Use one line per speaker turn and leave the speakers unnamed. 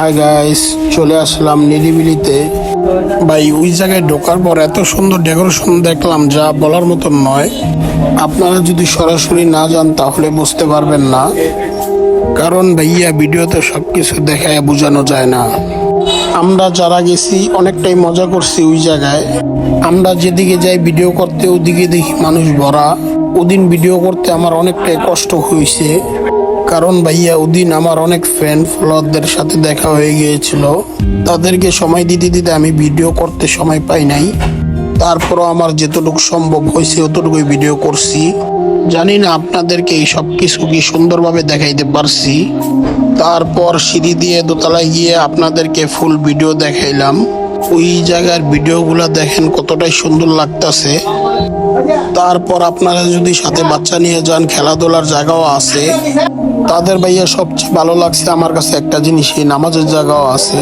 Hi guys, চলে আসলাম নিরিবিলিতে। ভাই ওই জায়গায় ঢোকার পর এত সুন্দর ডেকোরেশন দেখলাম যা বলার মতন নয়। আপনারা যদি সরাসরি না যান তাহলে বুঝতে পারবেন না, কারণ ভাইয়া ভিডিওতে সবকিছু দেখায় বোঝানো যায় না। আমরা যারা গেছি অনেকটাই মজা করছি ওই জায়গায়। আমরা যেদিকে যাই ভিডিও করতে ওদিকে দেখি মানুষ ভরা। ওদিন ভিডিও করতে আমার অনেকটাই কষ্ট হয়েছে, কারণ ভাইয়া ওদিন আমার অনেক ফ্রেন্ড ফলোয়ারদের সাথে দেখা হয়ে গিয়েছিল। তাদেরকে সময় দিতে দিতে আমি ভিডিও করতে সময় পাই নাই। তারপরও আমার যেতটুকু সম্ভব হয়েছে অতটুকুই ভিডিও করছি। জানি না আপনাদেরকে এই সব কিছু কি সুন্দরভাবে দেখাইতে পারছি। তারপর সিঁড়ি দিয়ে দোতলায় গিয়ে আপনাদেরকে ফুল ভিডিও দেখাইলাম। ওই জায়গার ভিডিওগুলো দেখেন কতটাই সুন্দর লাগতেছে। তারপর আপনারা যদি সাথে বাচ্চা নিয়ে যান, খেলাধুলার জায়গাও আছে। তাদের ভাইয়া সবচেয়ে ভালো লাগছে আমার কাছে একটা জিনিস, এই নামাজের জায়গাও আছে।